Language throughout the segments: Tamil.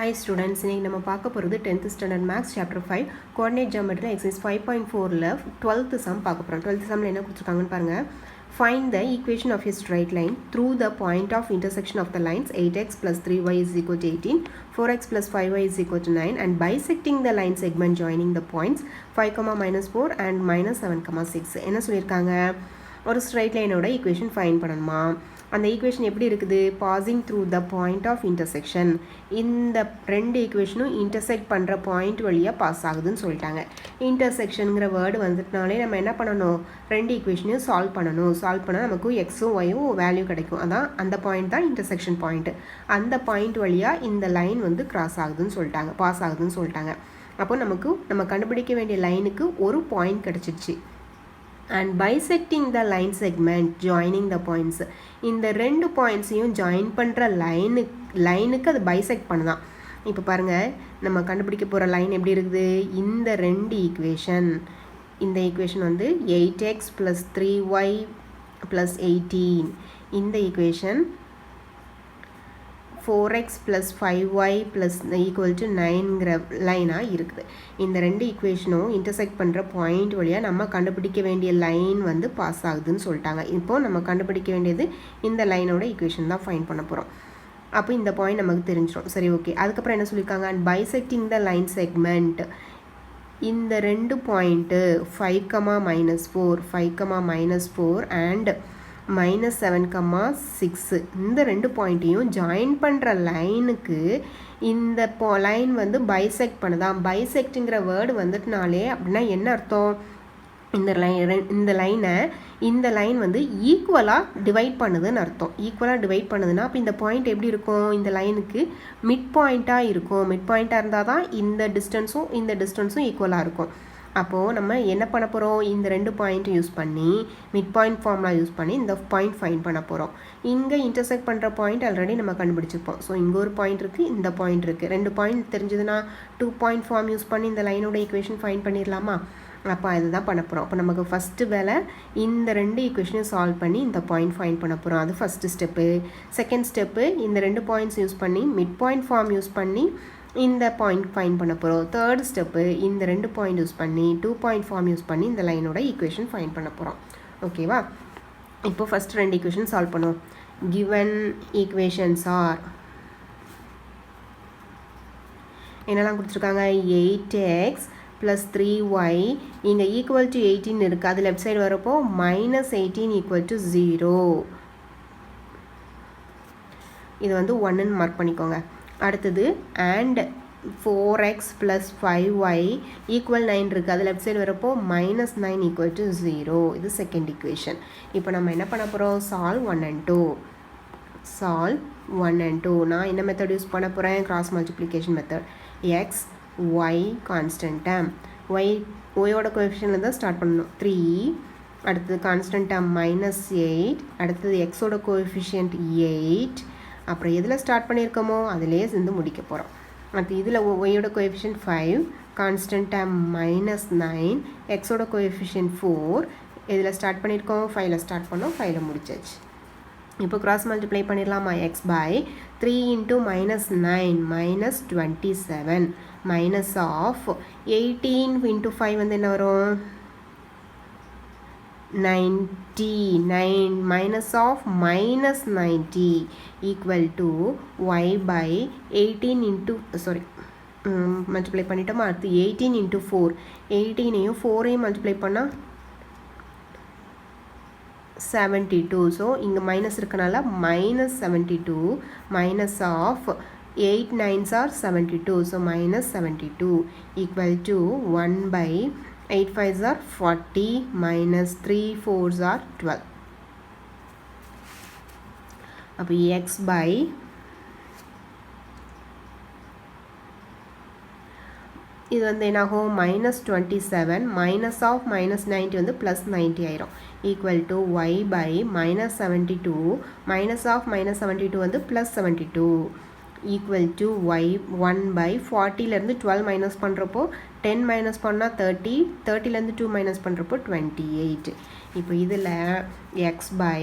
Hi students, இன்னைக்கு நம்ம பார்க்க போகிறது 10th standard maths chapter 5 coordinate geometry exercise 5.4 ல 12th sum பார்க்க போகிறோம். 12th sumல என்ன கொடுத்துருக்காங்கன்னு பாருங்க. Find the equation of a straight line through the point of intersection of the lines 8x plus 3y is equal to 18, 4x plus 5y is equal to 9 and bisecting the line segment joining the points 5, minus 4 and minus 7, 6. என்ன சொல்லியிருக்காங்க? ஒரு ஸ்ட்ரைட் லைனோட ஈக்குவேஷன் ஃபைண்ட் பண்ணணுமா? அந்த ஈக்குவேஷன் எப்படி இருக்குது? Passing through the point of intersection. இந்த ரெண்டு ஈக்குவேஷனும் இன்டர்செக்ட் பண்ணுற பாயிண்ட் வழியாக பாஸ் ஆகுதுன்னு சொல்லிட்டாங்க. இன்டர்செக்ஷனுங்கிற வேர்டு வந்துட்டுனாலே நம்ம என்ன பண்ணணும்? ரெண்டு ஈக்குவேஷனையும் சால்வ் பண்ணணும். சால்வ் பண்ணால் நமக்கு எக்ஸும் ஒய்யும் வேல்யூ கிடைக்கும். அதான் அந்த பாயிண்ட் தான் இன்டர்செக்ஷன் பாயிண்ட்டு. அந்த பாயிண்ட் வழியாக இந்த லைன் வந்து கிராஸ் ஆகுதுன்னு சொல்லிட்டாங்க, பாஸ் ஆகுதுன்னு சொல்லிட்டாங்க. அப்போ நம்ம கண்டுபிடிக்க வேண்டிய லைனுக்கு ஒரு பாயிண்ட் கிடச்சிருச்சு. And bisecting the line segment joining the points. இந்த ரெண்டு பாயிண்ட்ஸையும் ஜாயின் பண்ணுற லைனுக்கு அது பைசெக்ட் பண்ணுதான். இப்போ பாருங்கள், நம்ம கண்டுபிடிக்க போகிற லைன் எப்படி இருக்குது? இந்த ரெண்டு ஈக்குவேஷன், இந்த ஈக்குவேஷன் வந்து 8x + 3y + 18, இந்த ஈக்குவேஷன் 4x + 5y = 9ங்கிற லைனாக இருக்குது. இந்த ரெண்டு ஈக்குவேஷனும் இன்டர்செக்ட் பண்ணுற பாயிண்ட் வழியாக நம்ம கண்டுபிடிக்க வேண்டிய லைன் வந்து பாஸ் ஆகுதுன்னு சொல்லிட்டாங்க. இப்போது நம்ம கண்டுபிடிக்க வேண்டியது இந்த லைனோட ஈக்குவேஷன் தான் ஃபைண்ட் பண்ண போகிறோம். அப்போ இந்த பாயிண்ட் நமக்கு தெரிஞ்சிடும். சரி, ஓகே. அதுக்கப்புறம் என்ன சொல்லியிருக்காங்க? And bisecting the line segment. இந்த ரெண்டு பாயிண்ட்டு 5, -4 அண்ட் -7, 6 இந்த ரெண்டு பாயிண்ட்டையும் ஜாயின் பண்ணுற லைனுக்கு இந்த லைன் வந்து பைசெக்ட் பண்ணுதான். பைசெக்ட்டுங்கிற வேர்டு வந்துட்டுனாலே அப்படின்னா என்ன அர்த்தம்? இந்த லைன் வந்து ஈக்குவலாக டிவைட் பண்ணுதுன்னு அர்த்தம். ஈக்குவலாக டிவைட் பண்ணுதுன்னா அப்போ இந்த பாயிண்ட் எப்படி இருக்கும்? இந்த லைனுக்கு மிட் பாயிண்ட்டாக இருக்கும். மிட் பாயிண்ட்டாக இருந்தால் தான் இந்த டிஸ்டன்ஸும் ஈக்குவலாக இருக்கும். அப்போது நம்ம என்ன பண்ண போகிறோம்? இந்த ரெண்டு பாயிண்ட்டும் யூஸ் பண்ணி மிட் பாயிண்ட் ஃபார்முலா யூஸ் பண்ணி இந்த பாயிண்ட் ஃபைண்ட் பண்ண போகிறோம். இங்கே இன்டர்செக்ட் பண்ணுற பாயிண்ட் ஆல்ரெடி நம்ம கண்டுபிடிச்சிருப்போம். ஸோ இங்கே ஒரு பாயிண்ட் இருக்குது, இந்த பாயிண்ட் இருக்குது. ரெண்டு பாயிண்ட் தெரிஞ்சதுன்னா 2 பாயிண்ட் ஃபார்ம் யூஸ் பண்ணி இந்த லைனோட ஈக்குவேஷன் ஃபைண்ட் பண்ணிடலாமா? அப்போ அதுதான் பண்ண போகிறோம். அப்போ நமக்கு ஃபஸ்ட்டு வேலை இந்த ரெண்டு ஈக்குவேஷனையும் சால்வ் பண்ணி இந்த பாயிண்ட் ஃபைண்ட் பண்ண போகிறோம். அது ஃபஸ்ட்டு ஸ்டெப்பு. செகண்ட் ஸ்டெப்பு, இந்த ரெண்டு பாயிண்ட்ஸ் யூஸ் பண்ணி மிட் பாயிண்ட் ஃபார்ம் யூஸ் பண்ணி இந்த பாயிண்ட் ஃபைண்ட் பண்ண போகிறோம். தேர்ட் ஸ்டெப்பு, இந்த ரெண்டு பாயிண்ட் யூஸ் பண்ணி 2 பாயிண்ட் ஃபார்ம் யூஸ் பண்ணி இந்த லைனோட ஈக்குவேஷன் ஃபைண்ட் பண்ண போகிறோம். ஓகேவா? இப்போ ஃபஸ்ட் ரெண்டு ஈக்குவேஷன் சால்வ் பண்ணுவோம். கிவன் ஈக்குவேஷன்ஸ் ஆர் என்னெல்லாம் கொடுத்துருக்காங்க? 8x + 3y இங்கே ஈக்குவல் டு 18 இருக்குது. அது லெஃப்ட் சைடு வரப்போ -18 = 0. இது வந்து 1ன்னு மார்க் பண்ணிக்கோங்க. அடுத்தது and 4x + 5y = 9 இருக்குது. அது லெஃப்ட் சைடு வரப்போ -9 = 0. இது செகண்ட் ஈக்குவேஷன். இப்போ நம்ம என்ன பண்ண போகிறோம்? Solve 1 and 2. நான் என்ன மெத்தட் யூஸ் பண்ண போகிறேன்? Cross multiplication method. x y constant term, ஒயோட கோஎஃபிஷியன்ட்ல தான் ஸ்டார்ட் பண்ணணும். 3, அடுத்தது கான்ஸ்டன்ட் டேர்ம் -8, அடுத்தது எக்ஸோட கோஎஃபிஷியன்ட் 8, அப்புறம் எதில் ஸ்டார்ட் பண்ணியிருக்கோமோ அதிலே சேர்ந்து முடிக்க போகிறோம். அடுத்து இதில் ஒய்யோட கோஎஃபிஷியன்ட் 5, கான்ஸ்டன்ட் டேர்ம் -9, எக்ஸோட கோஎஃபிஷியன்ட் 4, இதில் ஸ்டார்ட் பண்ணியிருக்கோம் 5ல் ஸ்டார்ட் பண்ணோம், 5ல் முடிச்சாச்சு. இப்போ கிராஸ் மல்டிப்ளை பண்ணிடலாமா? x / 3 × -9 -27 மைனஸ் ஆஃப் 18 × 5 வந்து என்ன வரும்? 99 minus of -90 equal to y / 18 into multiply பண்ணிட்டோமா? அடுத்து 18 × 4, 18ஐயும் 4ஐயும் மல்டிப்ளை பண்ணால் 72. ஸோ இங்கே மைனஸ் இருக்கனால -72 minus of 8 9s are 72. So -72 equal to 1 / 8 5s are 40 minus 3 4s are 12. அப்போ x / இது வந்து என்னாகும்? -27 minus of -90 வந்து +90 ஆயிரும். equal to y / -72 minus of -72 வந்து +72 equal to y 1 / 40லேருந்து 12 மைனஸ் பண்ணுறப்போ 10 மைனஸ் பண்ணால் 30, 30லேருந்து 2 மைனஸ் பண்ணுறப்போ 28. இப்போ இதில் எக்ஸ் பை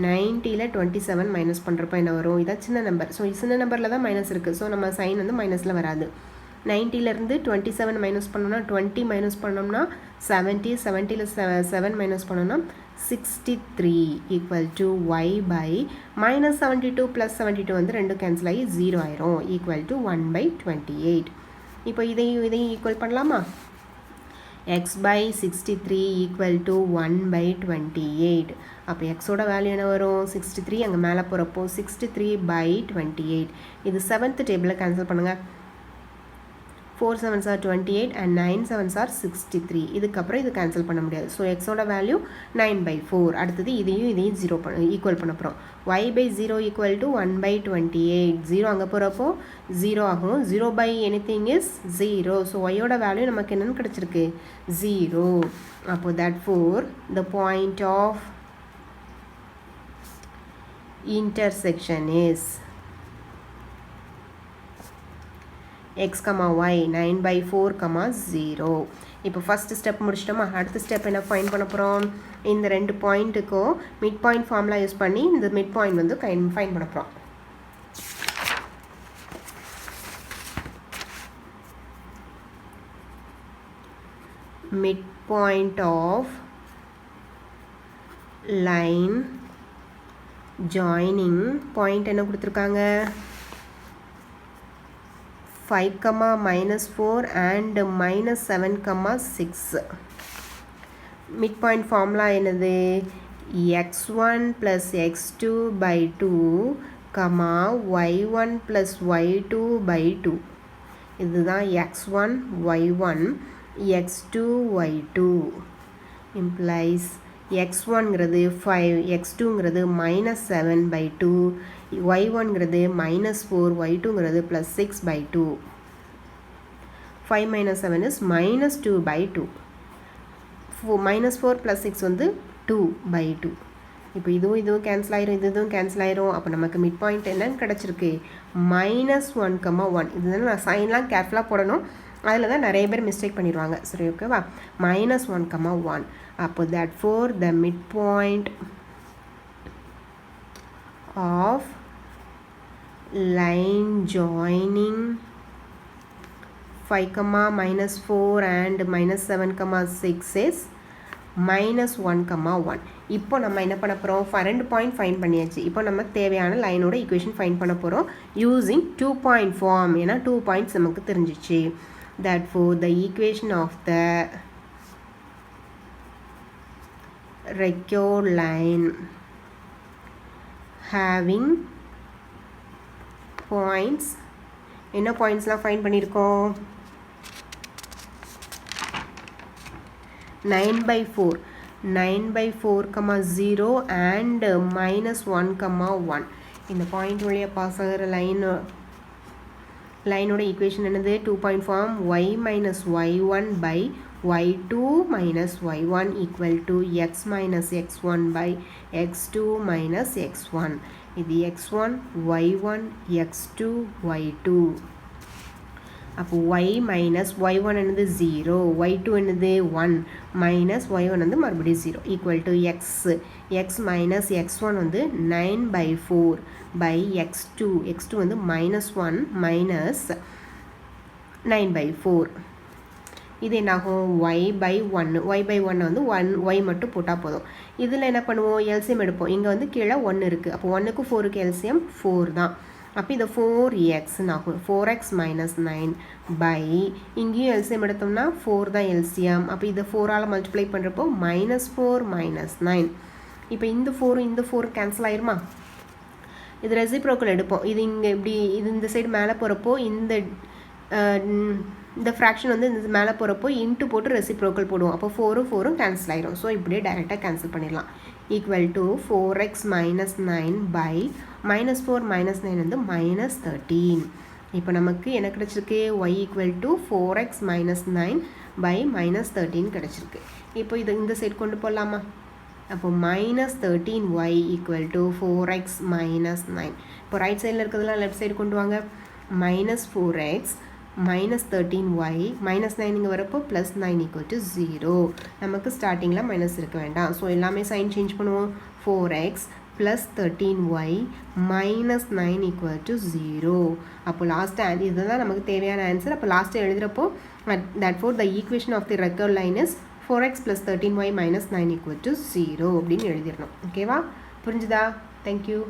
90ல் 27 மைனஸ் பண்ணுறப்போ என்ன வரும்? இதான் சின்ன நம்பர். ஸோ சின்ன நம்பரில் தான் மைனஸ் இருக்குது. ஸோ நம்ம சைன் வந்து மைனஸில் வராது. 90லேருந்து 27 மைனஸ் பண்ணோம்னா 20 மைனஸ் பண்ணோம்னா 70, 70ல் 7 மைனஸ் பண்ணோம்னா 63 equal to y by minus 72 plus 72 வந்து ரெண்டும் கேன்சல் ஆகி 0 ஆயிரும் ஈக்குவல் டு 1/28. இப்போ இதையும் ஈக்குவல் பண்ணலாமா? x by 63 equal to 1/28. அப்போ xோட வேல்யூ என்ன வரும்? 63 அங்கே மேலே போகிறப்போ 63/28. இது 7th டேபிளில் கேன்சல் பண்ணுங்கள். 4 7s are 28 and 9 7s are 63. இதுக்கப்புறம் இது கேன்சல் பண்ண முடியாது. ஸோ எக்ஸோட வேல்யூ 9/4. அடுத்தது இதையும் 0 ஈக்குவல் பண்ண போகிறோம். y by 0 equal to 1/28. 0 அங்கே போகிறப்போ 0 ஆகும். 0 by anything is 0. ஸோ yயோட வேல்யூ நமக்கு என்னென்னு கிடச்சிருக்கு? 0. அப்போ therefore the point of intersection is x, y 9/4, 0. இப்போ ஃபஸ்ட் ஸ்டெப் முடிச்சிட்டோமா? அடுத்த ஸ்டெப் என்ன ஃபைண்ட் பண்ண போகிறோம்? இந்த ரெண்டு பாயிண்ட்டுக்கும் மிட் பாயிண்ட் ஃபார்முலா யூஸ் பண்ணி இந்த மிட் பாயிண்ட் வந்து ஃபைண்ட் பண்ண போகிறோம். Mid point of line joining point என்ன கொடுத்துருக்காங்க? 5, -4 and -7, 6. Midpoint formula என்னது? x1 plus x2 by 2, y1 plus y2 by 2. இதுதான் x1, y1, x2, y2. Implies x1ங்கிறது 5, x2ங்கிறது -7/2, y1ங்கிறது -4, y2ங்கிறது +6/2. 5 - 7 is -2/2. -4 + 6 வந்து 2/2. இப்போ இதுவும் கேன்சல் ஆயிரும், இதுவும் கேன்சல் ஆயிரும். அப்போ நமக்கு மிட் பாயிண்ட் என்னன்னு கிடச்சிருக்கு? -1, 1. இதுதான் நான் சைன்லாம் கேர்ஃபுல்லாக போடணும். அதில் தான் நிறைய பேர் மிஸ்டேக் பண்ணிடுவாங்க. சரி, ஓகேவா? -1, 1. அப்போ therefore the midpoint of line joining 5, -4 and -7, 6 is -1, 1. இப்போ நம்ம என்ன பண்ண போகிறோம்? ரெண்டு பாயிண்ட் ஃபைண்ட் பண்ணியாச்சு. இப்போ நம்ம தேவையான லைனோட ஈக்குவேஷன் ஃபைண்ட் பண்ண போகிறோம் யூஸிங் 2 பாயிண்ட் ஃபார்ம். ஏன்னா 2 பாயிண்ட்ஸ் நமக்கு தெரிஞ்சிச்சு. therefore the equation of the recurve line having points, என்ன பாயிண்ட்ஸ்லாம் ஃபைண்ட் பண்ணியிருக்கோம்? 9/4, 0 and -1, 1. இந்த பாயிண்ட் வழியாக பாஸ் ஆகிற லைனோட ஈக்குவேஷன் என்னது? 2 point form. y minus y1 by y2 minus y1 equal to x minus x1 by x2 minus x1. இது x1, y1, x2, y2. அப்போ y minus y1 என்னது 0, y2 என்னது 1, minus y1 வந்து மறுபடியும் 0 equal to x minus x1 வந்து 9/4 by x2 வந்து -1 minus 9/4. இது என்னாகும்? y/1 வந்து 1y மட்டும் போட்டால் போதும். இதில் என்ன பண்ணுவோம்? எல்சியம் எடுப்போம். இங்கே வந்து கீழே 1 இருக்குது. அப்போ 1க்கு 4க்கு எல்சியம் 4 தான். அப்போ இது 4xன்னு ஆகும். 4x minus 9 by இங்கேயும் எல்சியம் எடுத்தோம்னா 4 தான் எல்சியம். அப்போ இதை 4ஆல் மல்டிப்ளை பண்ணுறப்போ -4 - 9. இப்போ இந்த 4 கேன்சல் ஆயிருமா? இது ரெசிப்ரோக்கல் எடுப்போம். இது இங்கே இப்படி இந்த சைடு மேலே போகிறப்போ இந்த ஃப்ராக்ஷன் வந்து இந்த மேலே போகிறப்போ இன்ட்டு போட்டு ரெசிப்ரோக்கல் போடுவோம். அப்போ 4 கேன்சல் ஆயிரும். ஸோ இப்படியே டைரெக்டாக கேன்சல் பண்ணிடலாம். Equal to 4x minus 9 by -4 - 9 வந்து -13. இப்போ நமக்கு என்ன கிடச்சிருக்கு? y equal to 4x minus 9 by -13 கிடச்சிருக்கு. இப்போ இதை இந்த சைடு கொண்டு போகலாமா? அப்போ -13y equal to 4x minus 9. இப்போ ரைட் சைடில் இருக்கிறதுலாம் லெஃப்ட் சைடு கொண்டு வாங்க. -4x minus 13y minus 9 இங்கே வரப்போ plus 9 equal to 0. நமக்கு ஸ்டார்டிங்கில் மைனஸ் இருக்க வேண்டாம். ஸோ எல்லாமே சைன் சேஞ்ச் பண்ணுவோம். 4x plus 13y minus 9 equal to 0. அப்போ லாஸ்ட் இதுதான் நமக்கு தேவையான ஆன்சர். அப்போ last எழுதுகிறப்போ therefore the equation of the recurve line is 4x plus 13y minus 9 equal to 0 அப்படின்னு எழுதிடணும். ஓகேவா? புரிஞ்சுதா? தேங்க்யூ.